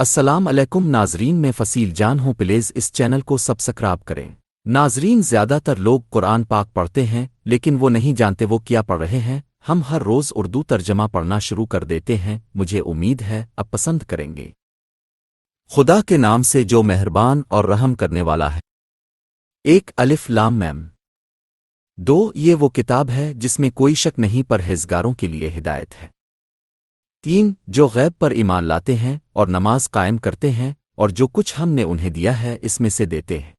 السلام علیکم ناظرین، میں فصیل جان ہوں، پلیز اس چینل کو سبسکرائب کریں۔ ناظرین، زیادہ تر لوگ قرآن پاک پڑھتے ہیں لیکن وہ نہیں جانتے وہ کیا پڑھ رہے ہیں۔ ہم ہر روز اردو ترجمہ پڑھنا شروع کر دیتے ہیں، مجھے امید ہے اب پسند کریں گے۔ خدا کے نام سے جو مہربان اور رحم کرنے والا ہے۔ 1 الف لام میم 2 یہ وہ کتاب ہے جس میں کوئی شک نہیں، پرہیزگاروں کے لیے ہدایت ہے۔ 3 جو غیب پر ایمان لاتے ہیں اور نماز قائم کرتے ہیں اور جو کچھ ہم نے انہیں دیا ہے اس میں سے دیتے ہیں۔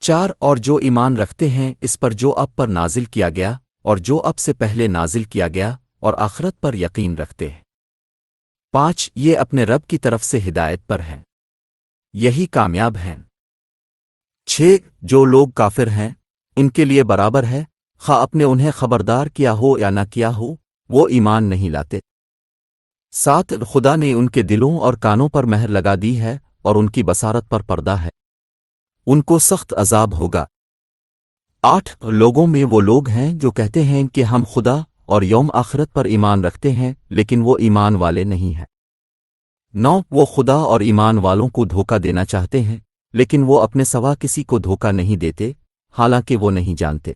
4 اور جو ایمان رکھتے ہیں اس پر جو اب پر نازل کیا گیا اور جو اب سے پہلے نازل کیا گیا اور آخرت پر یقین رکھتے ہیں۔ 5 یہ اپنے رب کی طرف سے ہدایت پر ہیں، یہی کامیاب ہیں۔ 6 جو لوگ کافر ہیں ان کے لیے برابر ہے، خواہ اپنے انہیں خبردار کیا ہو یا نہ کیا ہو، وہ ایمان نہیں لاتے۔ 7 خدا نے ان کے دلوں اور کانوں پر مہر لگا دی ہے اور ان کی بصارت پر پردہ ہے، ان کو سخت عذاب ہوگا۔ 8 لوگوں میں وہ لوگ ہیں جو کہتے ہیں کہ ہم خدا اور یوم آخرت پر ایمان رکھتے ہیں لیکن وہ ایمان والے نہیں ہیں۔ 9 وہ خدا اور ایمان والوں کو دھوکہ دینا چاہتے ہیں لیکن وہ اپنے سوا کسی کو دھوکہ نہیں دیتے، حالانکہ وہ نہیں جانتے۔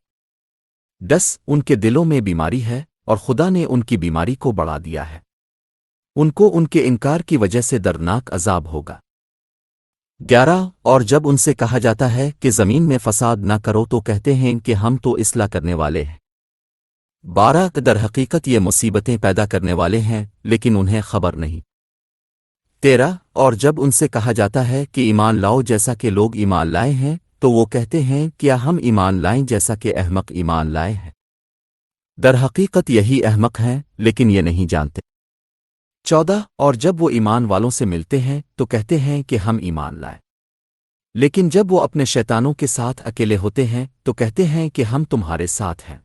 10 ان کے دلوں میں بیماری ہے اور خدا نے ان کی بیماری کو بڑھا دیا ہے، ان کو ان کے انکار کی وجہ سے دردناک عذاب ہوگا۔ 11 اور جب ان سے کہا جاتا ہے کہ زمین میں فساد نہ کرو تو کہتے ہیں کہ ہم تو اصلاح کرنے والے ہیں۔ 12 در حقیقت یہ مصیبتیں پیدا کرنے والے ہیں لیکن انہیں خبر نہیں۔ 13 اور جب ان سے کہا جاتا ہے کہ ایمان لاؤ جیسا کہ لوگ ایمان لائے ہیں تو وہ کہتے ہیں کیا ہم ایمان لائیں جیسا کہ احمق ایمان لائے ہیں۔ در حقیقت یہی احمق ہیں لیکن یہ نہیں جانتے۔ 14 اور جب وہ ایمان والوں سے ملتے ہیں تو کہتے ہیں کہ ہم ایمان لائے، لیکن جب وہ اپنے شیطانوں کے ساتھ اکیلے ہوتے ہیں تو کہتے ہیں کہ ہم تمہارے ساتھ ہیں،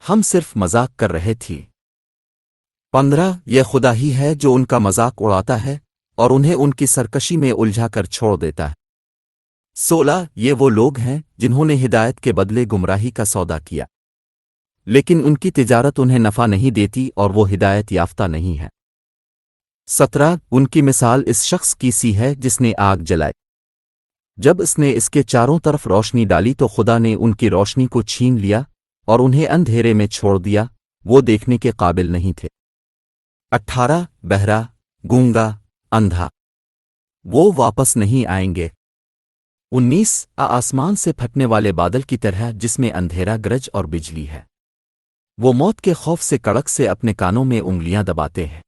ہم صرف مذاق کر رہے تھے۔ 15 یہ خدا ہی ہے جو ان کا مذاق اڑاتا ہے اور انہیں ان کی سرکشی میں الجھا کر چھوڑ دیتا ہے۔ 16 یہ وہ لوگ ہیں جنہوں نے ہدایت کے بدلے گمراہی کا سودا کیا، لیکن ان کی تجارت انہیں نفع نہیں دیتی اور وہ ہدایت یافتہ نہیں ہے۔ 17 ان کی مثال اس شخص کی سی ہے جس نے آگ جلائی، جب اس نے اس کے چاروں طرف روشنی ڈالی تو خدا نے ان کی روشنی کو چھین لیا اور انہیں اندھیرے میں چھوڑ دیا، وہ دیکھنے کے قابل نہیں تھے۔ 18 بہرا، گونگا، اندھا، وہ واپس نہیں آئیں گے۔ 19 آسمان سے پھٹنے والے بادل کی طرح جس میں اندھیرا، گرج اور بجلی ہے، وہ موت کے خوف سے کڑک سے اپنے کانوں میں انگلیاں دباتے ہیں،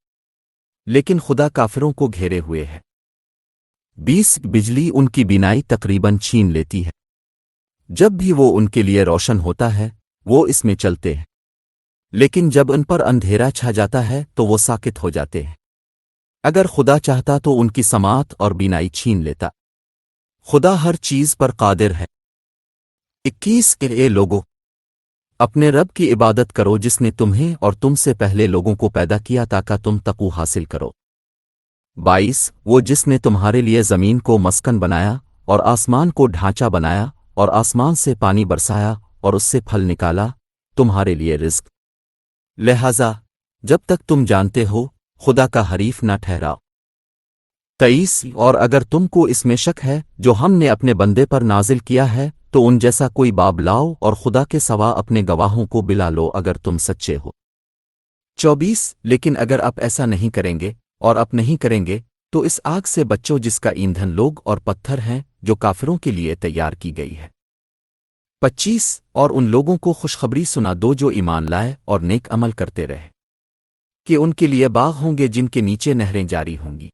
لیکن خدا کافروں کو گھیرے ہوئے ہے۔ 20 بجلی ان کی بینائی تقریباً چھین لیتی ہے، جب بھی وہ ان کے لیے روشن ہوتا ہے وہ اس میں چلتے ہیں، لیکن جب ان پر اندھیرا چھا جاتا ہے تو وہ ساکت ہو جاتے ہیں۔ اگر خدا چاہتا تو ان کی سماعت اور بینائی چھین لیتا، خدا ہر چیز پر قادر ہے۔ 21 کہ اے لوگو، اپنے رب کی عبادت کرو جس نے تمہیں اور تم سے پہلے لوگوں کو پیدا کیا تاکہ تم تقوی حاصل کرو۔ 22 وہ جس نے تمہارے لیے زمین کو مسکن بنایا اور آسمان کو ڈھانچہ بنایا اور آسمان سے پانی برسایا اور اس سے پھل نکالا تمہارے لیے رزق، لہذا جب تک تم جانتے ہو خدا کا حریف نہ ٹھہراؤ۔ 23 اور اگر تم کو اس میں شک ہے جو ہم نے اپنے بندے پر نازل کیا ہے تو ان جیسا کوئی باب لاؤ اور خدا کے سوا اپنے گواہوں کو بلا لو اگر تم سچے ہو۔ 24 لیکن اگر آپ ایسا نہیں کریں گے اور آپ نہیں کریں گے تو اس آگ سے بچو جس کا ایندھن لوگ اور پتھر ہیں جو کافروں کے لیے تیار کی گئی ہے۔ 25 اور ان لوگوں کو خوشخبری سنا دو جو ایمان لائے اور نیک عمل کرتے رہے کہ ان کے لیے باغ ہوں گے جن کے نیچے نہریں جاری ہوں گی،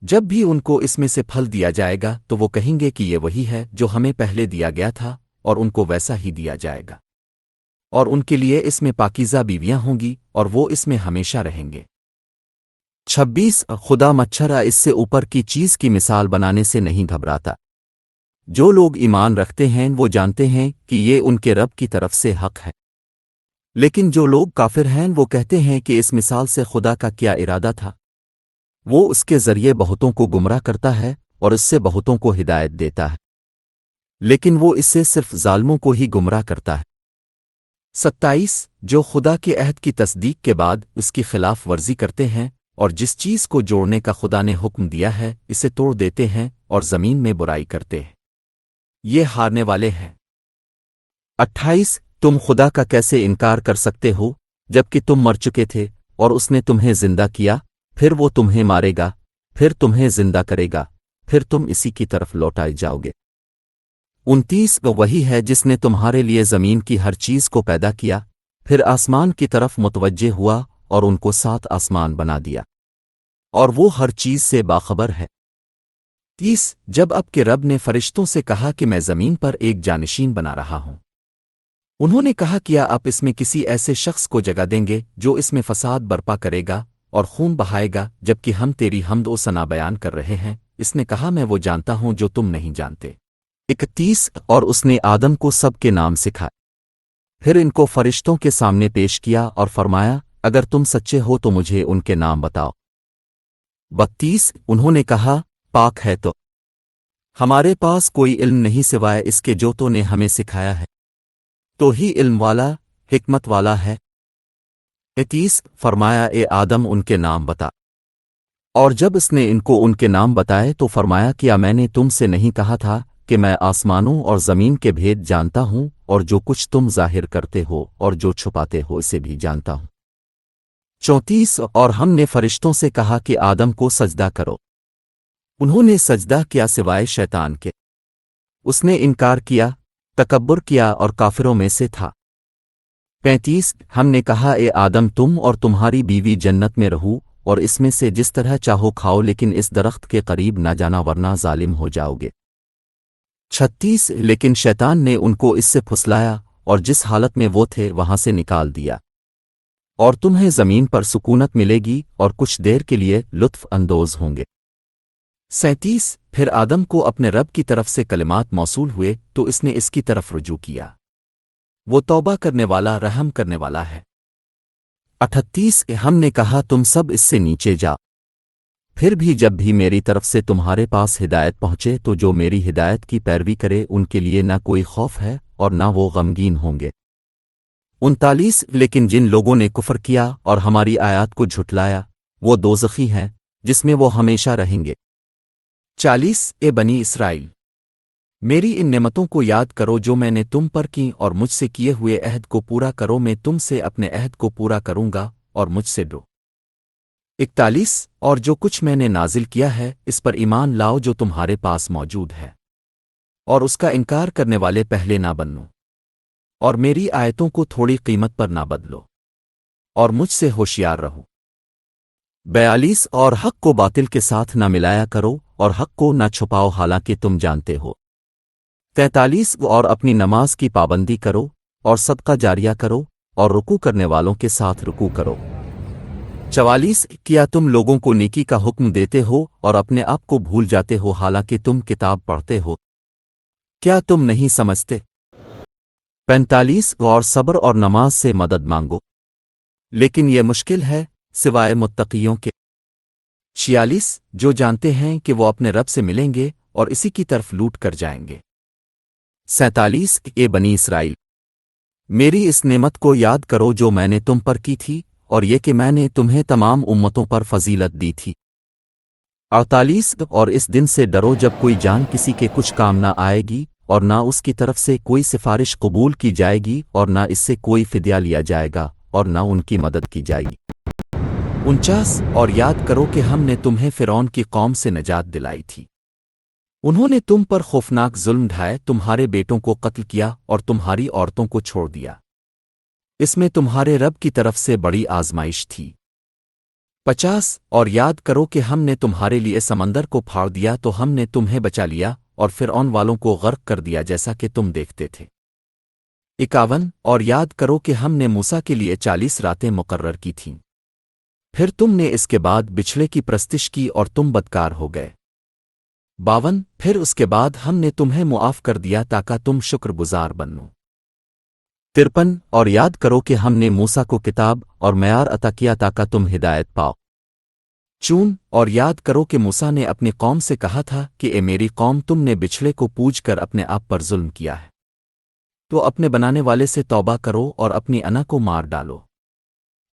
جب بھی ان کو اس میں سے پھل دیا جائے گا تو وہ کہیں گے کہ یہ وہی ہے جو ہمیں پہلے دیا گیا تھا، اور ان کو ویسا ہی دیا جائے گا، اور ان کے لیے اس میں پاکیزہ بیویاں ہوں گی اور وہ اس میں ہمیشہ رہیں گے۔ 26 خدا مچھرا اس سے اوپر کی چیز کی مثال بنانے سے نہیں گھبراتا۔ جو لوگ ایمان رکھتے ہیں وہ جانتے ہیں کہ یہ ان کے رب کی طرف سے حق ہے، لیکن جو لوگ کافر ہیں وہ کہتے ہیں کہ اس مثال سے خدا کا کیا ارادہ تھا، وہ اس کے ذریعے بہتوں کو گمراہ کرتا ہے اور اس سے بہتوں کو ہدایت دیتا ہے، لیکن وہ اس سے صرف ظالموں کو ہی گمراہ کرتا ہے۔ 27 جو خدا کے عہد کی تصدیق کے بعد اس کی خلاف ورزی کرتے ہیں اور جس چیز کو جوڑنے کا خدا نے حکم دیا ہے اسے توڑ دیتے ہیں اور زمین میں برائی کرتے ہیں، یہ ہارنے والے ہیں۔ 28 تم خدا کا کیسے انکار کر سکتے ہو جبکہ تم مر چکے تھے اور اس نے تمہیں زندہ کیا، پھر وہ تمہیں مارے گا، پھر تمہیں زندہ کرے گا، پھر تم اسی کی طرف لوٹائے جاؤ گے۔ 29 وہ وہی ہے جس نے تمہارے لیے زمین کی ہر چیز کو پیدا کیا، پھر آسمان کی طرف متوجہ ہوا اور ان کو 7 آسمان بنا دیا، اور وہ ہر چیز سے باخبر ہے۔ 30 جب اب کے رب نے فرشتوں سے کہا کہ میں زمین پر ایک جانشین بنا رہا ہوں، انہوں نے کہا کیا آپ اس میں کسی ایسے شخص کو جگہ دیں گے جو اس میں فساد برپا کرے گا اور خون بہائے گا جبکہ ہم تیری حمد و ثنا بیان کر رہے ہیں؟ اس نے کہا میں وہ جانتا ہوں جو تم نہیں جانتے۔ 31 اور اس نے آدم کو سب کے نام سکھائے، پھر ان کو فرشتوں کے سامنے پیش کیا اور فرمایا اگر تم سچے ہو تو مجھے ان کے نام بتاؤ۔ 32 انہوں نے کہا پاک ہے تو ہمارے پاس کوئی علم نہیں سوائے اس کے جو تو نے ہمیں سکھایا ہے، تو ہی علم والا حکمت والا ہے۔ 33 فرمایا اے آدم ان کے نام بتا، اور جب اس نے ان کو ان کے نام بتائے تو فرمایا کیا میں نے تم سے نہیں کہا تھا کہ میں آسمانوں اور زمین کے بھید جانتا ہوں اور جو کچھ تم ظاہر کرتے ہو اور جو چھپاتے ہو اسے بھی جانتا ہوں۔ 34 اور ہم نے فرشتوں سے کہا کہ آدم کو سجدہ کرو، انہوں نے سجدہ کیا سوائے شیطان کے، اس نے انکار کیا، تکبر کیا اور کافروں میں سے تھا۔ 35 ہم نے کہا اے آدم تم اور تمہاری بیوی جنت میں رہو اور اس میں سے جس طرح چاہو کھاؤ لیکن اس درخت کے قریب نہ جانا ورنہ ظالم ہو جاؤ گے۔ 36 لیکن شیطان نے ان کو اس سے پھسلایا اور جس حالت میں وہ تھے وہاں سے نکال دیا، اور تمہیں زمین پر سکونت ملے گی اور کچھ دیر کے لیے لطف اندوز ہوں گے۔ 37 پھر آدم کو اپنے رب کی طرف سے کلمات موصول ہوئے تو اس نے اس کی طرف رجوع کیا، وہ توبہ کرنے والا رحم کرنے والا ہے۔ 38 ہم نے کہا تم سب اس سے نیچے جا، پھر بھی جب بھی میری طرف سے تمہارے پاس ہدایت پہنچے تو جو میری ہدایت کی پیروی کرے ان کے لیے نہ کوئی خوف ہے اور نہ وہ غمگین ہوں گے۔ 39 لیکن جن لوگوں نے کفر کیا اور ہماری آیات کو جھٹلایا وہ دوزخی ہیں جس میں وہ ہمیشہ رہیں گے۔ 40 اے بنی اسرائیل میری ان نعمتوں کو یاد کرو جو میں نے تم پر کی اور مجھ سے کیے ہوئے عہد کو پورا کرو، میں تم سے اپنے عہد کو پورا کروں گا اور مجھ سے ڈرو۔ 41 اور جو کچھ میں نے نازل کیا ہے اس پر ایمان لاؤ جو تمہارے پاس موجود ہے، اور اس کا انکار کرنے والے پہلے نہ بنو، اور میری آیتوں کو تھوڑی قیمت پر نہ بدلو، اور مجھ سے ہوشیار رہو۔ 42 اور حق کو باطل کے ساتھ نہ ملایا کرو اور حق کو نہ چھپاؤ حالانکہ تم جانتے ہو۔ 43 اور اپنی نماز کی پابندی کرو اور صدقہ جاریہ کرو اور رکوع کرنے والوں کے ساتھ رکوع کرو۔ 44 کیا تم لوگوں کو نیکی کا حکم دیتے ہو اور اپنے آپ کو بھول جاتے ہو حالانکہ تم کتاب پڑھتے ہو؟ کیا تم نہیں سمجھتے؟ 45 اور صبر اور نماز سے مدد مانگو، لیکن یہ مشکل ہے سوائے متقیوں کے۔ 46 جو جانتے ہیں کہ وہ اپنے رب سے ملیں گے اور اسی کی طرف لوٹ کر جائیں گے۔ 47 اے بنی اسرائیل میری اس نعمت کو یاد کرو جو میں نے تم پر کی تھی اور یہ کہ میں نے تمہیں تمام امتوں پر فضیلت دی تھی۔ 48 اور اس دن سے ڈرو جب کوئی جان کسی کے کچھ کام نہ آئے گی اور نہ اس کی طرف سے کوئی سفارش قبول کی جائے گی اور نہ اس سے کوئی فدیہ لیا جائے گا اور نہ ان کی مدد کی جائے گی۔ 49 اور یاد کرو کہ ہم نے تمہیں فرعون کی قوم سے نجات دلائی تھی، انہوں نے تم پر خوفناک ظلم ڈھائے، تمہارے بیٹوں کو قتل کیا اور تمہاری عورتوں کو چھوڑ دیا، اس میں تمہارے رب کی طرف سے بڑی آزمائش تھی۔ 50 اور یاد کرو کہ ہم نے تمہارے لیے سمندر کو پھاڑ دیا تو ہم نے تمہیں بچا لیا اور فرعون والوں کو غرق کر دیا جیسا کہ تم دیکھتے تھے۔ 51 اور یاد کرو کہ ہم نے موسیٰ کے لیے 40 راتیں مقرر کی تھیں، پھر تم نے اس کے بعد بچھڑے کی پرستش کی اور تم بدکار ہو گئے۔ 52 پھر اس کے بعد ہم نے تمہیں معاف کر دیا تاکہ تم شکر گزار بنو۔ 53 اور یاد کرو کہ ہم نے موسیٰ کو کتاب اور معیار عطا کیا تاکہ تم ہدایت پاؤ۔ 54 اور یاد کرو کہ موسیٰ نے اپنی قوم سے کہا تھا کہ اے میری قوم تم نے بچھڑے کو پوج کر اپنے آپ پر ظلم کیا ہے، تو اپنے بنانے والے سے توبہ کرو اور اپنی انا کو مار ڈالو۔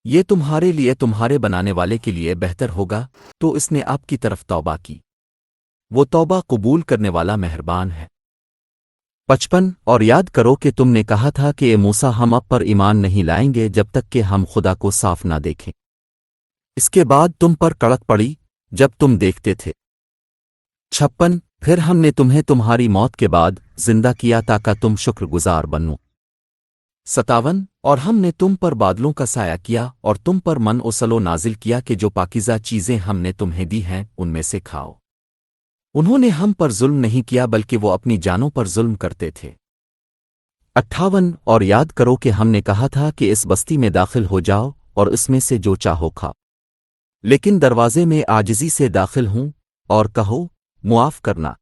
یہ تمہارے لیے تمہارے بنانے والے کے لیے بہتر ہوگا، تو اس نے آپ کی طرف توبہ کی، وہ توبہ قبول کرنے والا مہربان ہے۔ 55 اور یاد کرو کہ تم نے کہا تھا کہ اے موسیٰ ہم اب پر ایمان نہیں لائیں گے جب تک کہ ہم خدا کو صاف نہ دیکھیں۔ اس کے بعد تم پر کڑک پڑی جب تم دیکھتے تھے۔ 56 پھر ہم نے تمہیں تمہاری موت کے بعد زندہ کیا تاکہ تم شکر گزار بنو۔ 57 اور ہم نے تم پر بادلوں کا سایہ کیا اور تم پر من و سلو نازل کیا کہ جو پاکیزہ چیزیں ہم نے تمہیں دی ہیں ان میں سے کھاؤ۔ انہوں نے ہم پر ظلم نہیں کیا بلکہ وہ اپنی جانوں پر ظلم کرتے تھے۔ 58 اور یاد کرو کہ ہم نے کہا تھا کہ اس بستی میں داخل ہو جاؤ اور اس میں سے جو چاہو کھاؤ، لیکن دروازے میں عاجزی سے داخل ہوں اور کہو معاف کرنا،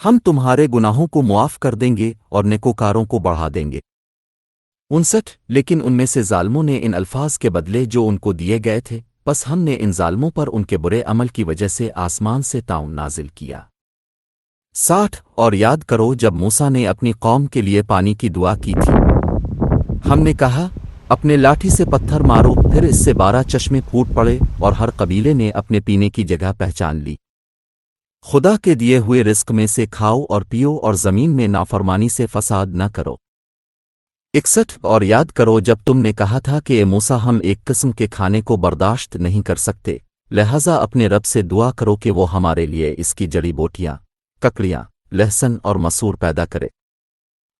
ہم تمہارے گناہوں کو معاف کر دیں گے اور نیکوکاروں کو بڑھا دیں گے۔ 59 لیکن ان میں سے ظالموں نے ان الفاظ کے بدلے جو ان کو دیے گئے تھے، پس ہم نے ان ظالموں پر ان کے برے عمل کی وجہ سے آسمان سے طاعون نازل کیا۔ 60 اور یاد کرو جب موسیٰ نے اپنی قوم کے لیے پانی کی دعا کی تھی، ہم نے کہا اپنے لاٹھی سے پتھر مارو، پھر اس سے 12 چشمے پھوٹ پڑے اور ہر قبیلے نے اپنے پینے کی جگہ پہچان لی۔ خدا کے دیے ہوئے رزق میں سے کھاؤ اور پیو اور زمین میں نافرمانی سے فساد نہ کرو۔ 61 اور یاد کرو جب تم نے کہا تھا کہ اے موسیٰ ہم ایک قسم کے کھانے کو برداشت نہیں کر سکتے، لہذا اپنے رب سے دعا کرو کہ وہ ہمارے لیے اس کی جڑی بوٹیاں، ککڑیاں، لہسن اور مسور پیدا کرے،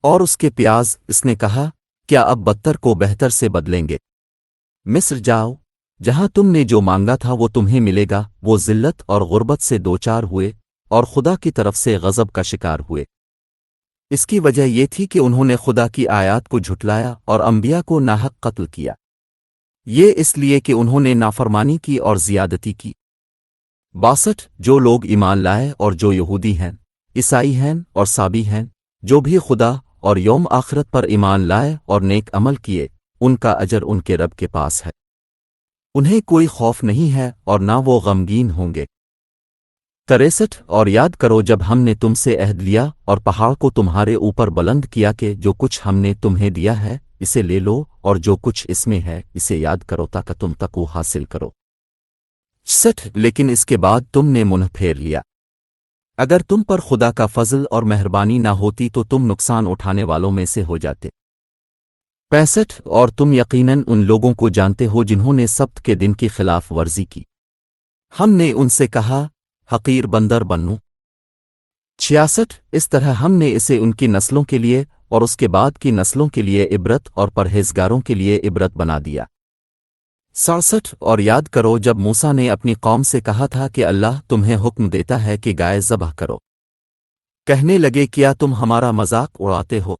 اور اس کے پیاز۔ اس نے کہا کیا اب بدتر کو بہتر سے بدلیں گے؟ مصر جاؤ، جہاں تم نے جو مانگا تھا وہ تمہیں ملے گا۔ وہ ذلت اور غربت سے دوچار ہوئے اور خدا کی طرف سے غضب کا شکار ہوئے۔ اس کی وجہ یہ تھی کہ انہوں نے خدا کی آیات کو جھٹلایا اور انبیاء کو ناحق قتل کیا، یہ اس لیے کہ انہوں نے نافرمانی کی اور زیادتی کی۔ 62 جو لوگ ایمان لائے اور جو یہودی ہیں، عیسائی ہیں اور سابی ہیں، جو بھی خدا اور یوم آخرت پر ایمان لائے اور نیک عمل کیے، ان کا اجر ان کے رب کے پاس ہے، انہیں کوئی خوف نہیں ہے اور نہ وہ غمگین ہوں گے۔ 63 اور یاد کرو جب ہم نے تم سے عہد لیا اور پہاڑ کو تمہارے اوپر بلند کیا کہ جو کچھ ہم نے تمہیں دیا ہے اسے لے لو، اور جو کچھ اس میں ہے اسے یاد کرو تاکہ تم تقوی حاصل کرو۔ 66 لیکن اس کے بعد تم نے منہ پھیر لیا۔ اگر تم پر خدا کا فضل اور مہربانی نہ ہوتی تو تم نقصان اٹھانے والوں میں سے ہو جاتے۔ 65 اور تم یقیناً ان لوگوں کو جانتے ہو جنہوں نے سبت کے دن کی خلاف ورزی کی، ہم نے ان سے کہا حقیر بندر بنو۔ 66 اس طرح ہم نے اسے ان کی نسلوں کے لیے اور اس کے بعد کی نسلوں کے لیے عبرت اور پرہیزگاروں کے لیے عبرت بنا دیا۔ 67 اور یاد کرو جب موسیٰ نے اپنی قوم سے کہا تھا کہ اللہ تمہیں حکم دیتا ہے کہ گائے ذبح کرو، کہنے لگے کیا تم ہمارا مذاق اڑاتے ہو؟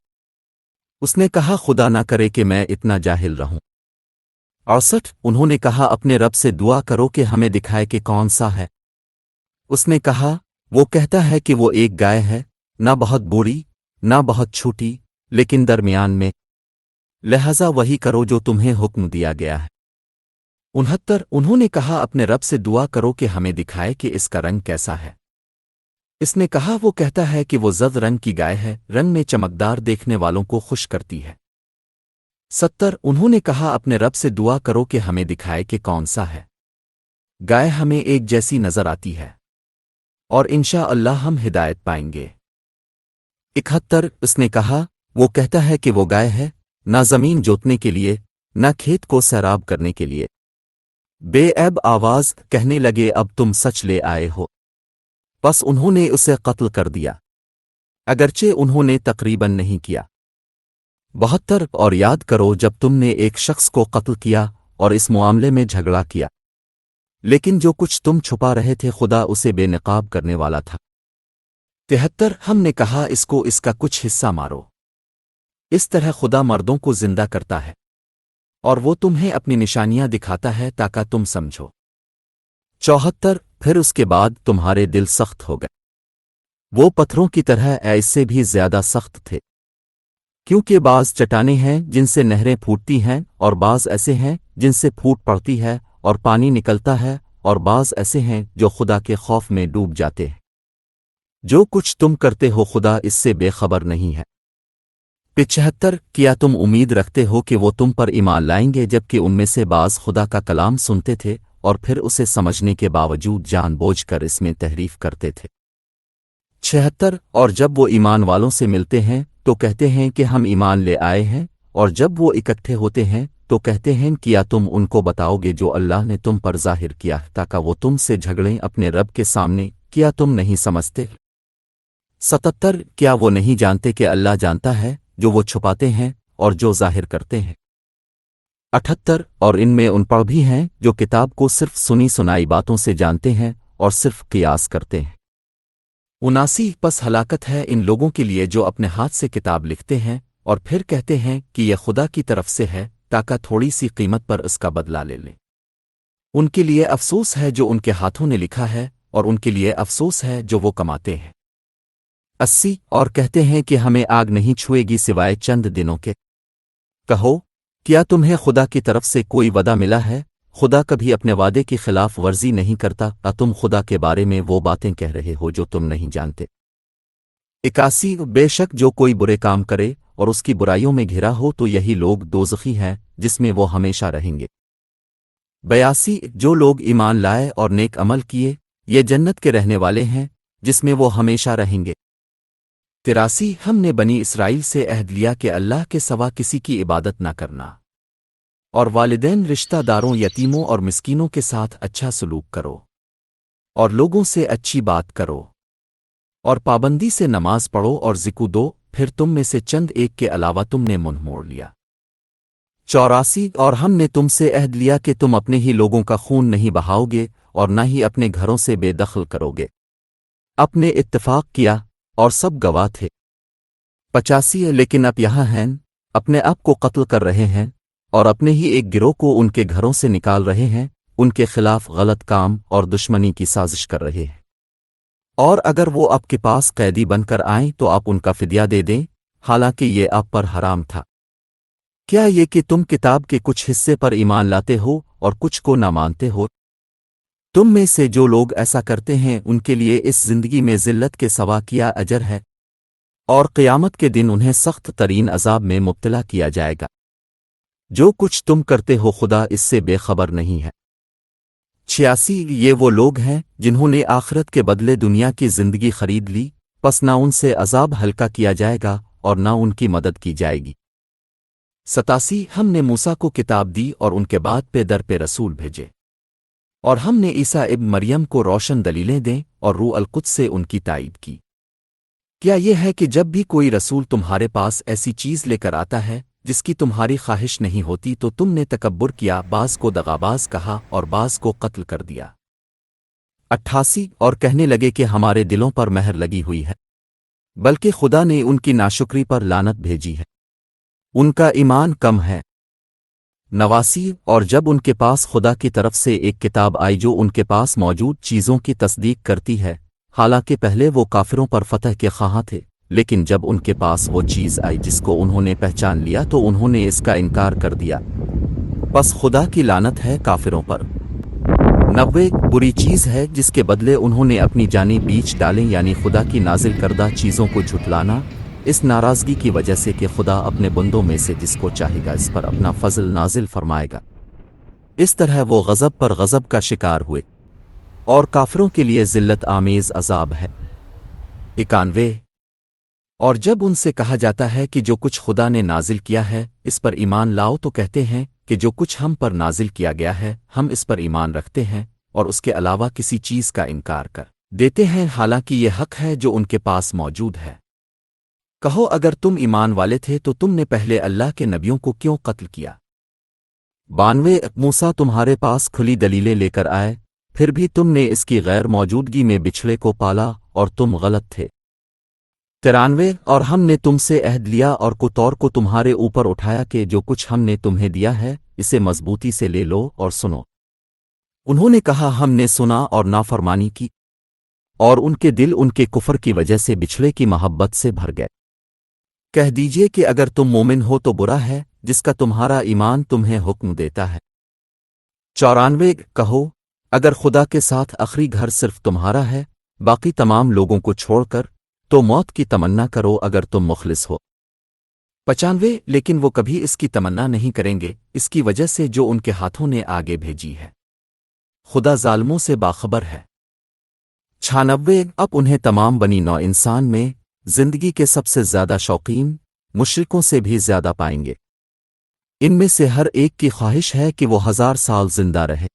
اس نے کہا خدا نہ کرے کہ میں اتنا جاہل رہوں۔ 68 انہوں نے کہا اپنے رب سے دعا کرو کہ ہمیں دکھائے کہ کون سا ہے۔ اس نے کہا وہ کہتا ہے کہ وہ ایک گائے ہے، نہ بہت بوڑھی نہ بہت چھوٹی، لیکن درمیان میں، لہذا وہی کرو جو تمہیں حکم دیا گیا ہے۔ 69 انہوں نے کہا اپنے رب سے دعا کرو کہ ہمیں دکھائے کہ اس کا رنگ کیسا ہے۔ اس نے کہا وہ کہتا ہے کہ وہ زرد رنگ کی گائے ہے، رنگ میں چمکدار، دیکھنے والوں کو خوش کرتی ہے۔ 70 انہوں نے کہا اپنے رب سے دعا کرو کہ ہمیں دکھائے کہ کون سا ہے، گائے ہمیں ایک جیسی نظر آتی ہے، اور انشاءاللہ ہم ہدایت پائیں گے۔ 71 اس نے کہا وہ کہتا ہے کہ وہ گائے ہے، نہ زمین جوتنے کے لیے نہ کھیت کو سیراب کرنے کے لیے۔ بے عیب آواز کہنے لگے اب تم سچ لے آئے ہو، بس انہوں نے اسے قتل کر دیا، اگرچہ انہوں نے تقریباً نہیں کیا۔ 72 اور یاد کرو جب تم نے ایک شخص کو قتل کیا اور اس معاملے میں جھگڑا کیا، لیکن جو کچھ تم چھپا رہے تھے خدا اسے بے نقاب کرنے والا تھا۔ 73 ہم نے کہا اس کو اس کا کچھ حصہ مارو، اس طرح خدا مردوں کو زندہ کرتا ہے اور وہ تمہیں اپنی نشانیاں دکھاتا ہے تاکہ تم سمجھو۔ 74 پھر اس کے بعد تمہارے دل سخت ہو گئے، وہ پتھروں کی طرح اس سے بھی زیادہ سخت تھے، کیونکہ بعض چٹانیں ہیں جن سے نہریں پھوٹتی ہیں اور بعض ایسے ہیں جن سے پھوٹ پڑتی ہے اور پانی نکلتا ہے، اور بعض ایسے ہیں جو خدا کے خوف میں ڈوب جاتے ہیں۔ جو کچھ تم کرتے ہو خدا اس سے بے خبر نہیں ہے۔ 75 کیا تم امید رکھتے ہو کہ وہ تم پر ایمان لائیں گے جبکہ ان میں سے بعض خدا کا کلام سنتے تھے اور پھر اسے سمجھنے کے باوجود جان بوجھ کر اس میں تحریف کرتے تھے؟ 76 اور جب وہ ایمان والوں سے ملتے ہیں تو کہتے ہیں کہ ہم ایمان لے آئے ہیں، اور جب وہ اکٹھے ہوتے ہیں تو کہتے ہیں کیا تم ان کو بتاؤ گے جو اللہ نے تم پر ظاہر کیا تاکہ وہ تم سے جھگڑیں اپنے رب کے سامنے؟ کیا تم نہیں سمجھتے؟ 77 کیا وہ نہیں جانتے کہ اللہ جانتا ہے جو وہ چھپاتے ہیں اور جو ظاہر کرتے ہیں؟ 78 اور ان میں ان پڑھ بھی ہیں جو کتاب کو صرف سنی سنائی باتوں سے جانتے ہیں اور صرف قیاس کرتے ہیں۔ 79 پس ہلاکت ہے ان لوگوں کے لیے جو اپنے ہاتھ سے کتاب لکھتے ہیں اور پھر کہتے ہیں کہ یہ خدا کی طرف سے ہے تاکہ تھوڑی سی قیمت پر اس کا بدلہ لے لیں۔ ان کے لیے افسوس ہے جو ان کے ہاتھوں نے لکھا ہے اور ان کے لیے افسوس ہے جو وہ کماتے ہیں۔ 80 اور کہتے ہیں کہ ہمیں آگ نہیں چھوئے گی سوائے چند دنوں کے۔ کہو کیا تمہیں خدا کی طرف سے کوئی وعدہ ملا ہے؟ خدا کبھی اپنے وعدے کی خلاف ورزی نہیں کرتا، تم خدا کے بارے میں وہ باتیں کہہ رہے ہو جو تم نہیں جانتے۔ 81 بے شک جو کوئی برے کام کرے اور اس کی برائیوں میں گھرا ہو تو یہی لوگ دوزخی ہیں جس میں وہ ہمیشہ رہیں گے۔ 82 جو لوگ ایمان لائے اور نیک عمل کیے یہ جنت کے رہنے والے ہیں جس میں وہ ہمیشہ رہیں گے۔ 83 ہم نے بنی اسرائیل سے عہد لیا کہ اللہ کے سوا کسی کی عبادت نہ کرنا، اور والدین رشتہ داروں یتیموں اور مسکینوں کے ساتھ اچھا سلوک کرو، اور لوگوں سے اچھی بات کرو، اور پابندی سے نماز پڑھو اور ذکر دو، پھر تم میں سے چند ایک کے علاوہ تم نے منہ موڑ لیا۔ 84 اور ہم نے تم سے عہد لیا کہ تم اپنے ہی لوگوں کا خون نہیں بہاؤ گے اور نہ ہی اپنے گھروں سے بے دخل کرو گے۔ اپنے اتفاق کیا اور سب گواہ تھے۔ 85 لیکن اب یہاں ہیں اپنے آپ کو قتل کر رہے ہیں اور اپنے ہی ایک گروہ کو ان کے گھروں سے نکال رہے ہیں، ان کے خلاف غلط کام اور دشمنی کی سازش کر رہے ہیں۔ اور اگر وہ آپ کے پاس قیدی بن کر آئیں تو آپ ان کا فدیہ دے دیں، حالانکہ یہ آپ پر حرام تھا۔ کیا یہ کہ تم کتاب کے کچھ حصے پر ایمان لاتے ہو اور کچھ کو نہ مانتے ہو؟ تم میں سے جو لوگ ایسا کرتے ہیں ان کے لیے اس زندگی میں ذلت کے سوا کیا اجر ہے، اور قیامت کے دن انہیں سخت ترین عذاب میں مبتلا کیا جائے گا۔ جو کچھ تم کرتے ہو خدا اس سے بے خبر نہیں ہے۔ 86 یہ وہ لوگ ہیں جنہوں نے آخرت کے بدلے دنیا کی زندگی خرید لی، پس نہ ان سے عذاب ہلکا کیا جائے گا اور نہ ان کی مدد کی جائے گی۔ 87 ہم نے موسیٰ کو کتاب دی اور ان کے بعد پہ در پہ رسول بھیجے، اور ہم نے عیسیٰ ابن مریم کو روشن دلیلیں دیں اور روح القدس سے ان کی تائید کی۔ کیا یہ ہے کہ جب بھی کوئی رسول تمہارے پاس ایسی چیز لے کر آتا ہے جس کی تمہاری خواہش نہیں ہوتی تو تم نے تکبر کیا، بعض کو دغاباز کہا اور بعض کو قتل کر دیا۔ 88 اور کہنے لگے کہ ہمارے دلوں پر مہر لگی ہوئی ہے، بلکہ خدا نے ان کی ناشکری پر لعنت بھیجی ہے، ان کا ایمان کم ہے۔ 89 اور جب ان کے پاس خدا کی طرف سے ایک کتاب آئی جو ان کے پاس موجود چیزوں کی تصدیق کرتی ہے، حالانکہ پہلے وہ کافروں پر فتح کے خواہاں تھے، لیکن جب ان کے پاس وہ چیز آئی جس کو انہوں نے پہچان لیا تو انہوں نے اس کا انکار کر دیا، پس خدا کی لعنت ہے کافروں پر۔ 90 بری چیز ہے جس کے بدلے انہوں نے اپنی جانیں بیچ ڈالیں، یعنی خدا کی نازل کردہ چیزوں کو جھٹلانا، اس ناراضگی کی وجہ سے کہ خدا اپنے بندوں میں سے جس کو چاہے گا اس پر اپنا فضل نازل فرمائے گا۔ اس طرح وہ غضب پر غضب کا شکار ہوئے، اور کافروں کے لیے ذلت آمیز عذاب ہے۔ 91 اور جب ان سے کہا جاتا ہے کہ جو کچھ خدا نے نازل کیا ہے اس پر ایمان لاؤ تو کہتے ہیں کہ جو کچھ ہم پر نازل کیا گیا ہے ہم اس پر ایمان رکھتے ہیں، اور اس کے علاوہ کسی چیز کا انکار کر دیتے ہیں، حالانکہ یہ حق ہے جو ان کے پاس موجود ہے۔ کہو اگر تم ایمان والے تھے تو تم نے پہلے اللہ کے نبیوں کو کیوں قتل کیا؟ 92 موسیٰ تمہارے پاس کھلی دلیلیں لے کر آئے، پھر بھی تم نے اس کی غیر موجودگی میں بچھڑے کو پالا اور تم غلط تھے۔ 93 اور ہم نے تم سے عہد لیا اور طور کو تمہارے اوپر اٹھایا کہ جو کچھ ہم نے تمہیں دیا ہے اسے مضبوطی سے لے لو اور سنو۔ انہوں نے کہا ہم نے سنا اور نافرمانی کی، اور ان کے دل ان کے کفر کی وجہ سے بچھڑے کی محبت سے بھر گئے۔ کہہ دیجئے کہ اگر تم مومن ہو تو برا ہے جس کا تمہارا ایمان تمہیں حکم دیتا ہے۔ 94 کہو اگر خدا کے ساتھ آخری گھر صرف تمہارا ہے، باقی تمام لوگوں کو چھوڑ کر، تو موت کی تمنا کرو اگر تم مخلص ہو۔ 95 لیکن وہ کبھی اس کی تمنا نہیں کریں گے اس کی وجہ سے جو ان کے ہاتھوں نے آگے بھیجی ہے خدا ظالموں سے باخبر ہے 96 اب انہیں تمام بنی نو انسان میں زندگی کے سب سے زیادہ شوقین مشرکوں سے بھی زیادہ پائیں گے ان میں سے ہر ایک کی خواہش ہے کہ وہ 1000 سال زندہ رہے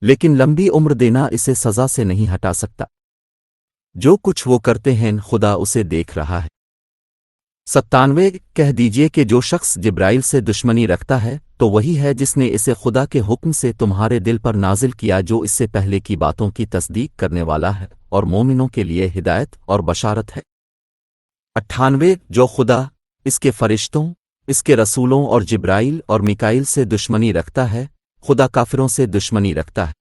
لیکن لمبی عمر دینا اسے سزا سے نہیں ہٹا سکتا جو کچھ وہ کرتے ہیں خدا اسے دیکھ رہا ہے 97 کہہ دیجئے کہ جو شخص جبرائیل سے دشمنی رکھتا ہے تو وہی ہے جس نے اسے خدا کے حکم سے تمہارے دل پر نازل کیا جو اس سے پہلے کی باتوں کی تصدیق کرنے والا ہے اور مومنوں کے لیے ہدایت اور بشارت ہے 98 جو خدا اس کے فرشتوں اس کے رسولوں اور جبرائیل اور میکائیل سے دشمنی رکھتا ہے خدا کافروں سے دشمنی رکھتا ہے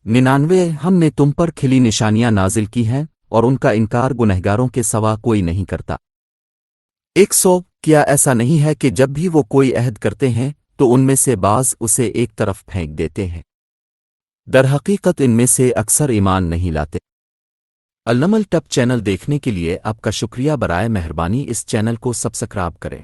99 ہم نے تم پر کھلی نشانیاں نازل کی ہیں اور ان کا انکار گنہگاروں کے سوا کوئی نہیں کرتا 100 کیا ایسا نہیں ہے کہ جب بھی وہ کوئی عہد کرتے ہیں تو ان میں سے بعض اسے ایک طرف پھینک دیتے ہیں درحقیقت ان میں سے اکثر ایمان نہیں لاتے النمل ٹپ چینل دیکھنے کے لیے آپ کا شکریہ برائے مہربانی اس چینل کو سبسکرائب کریں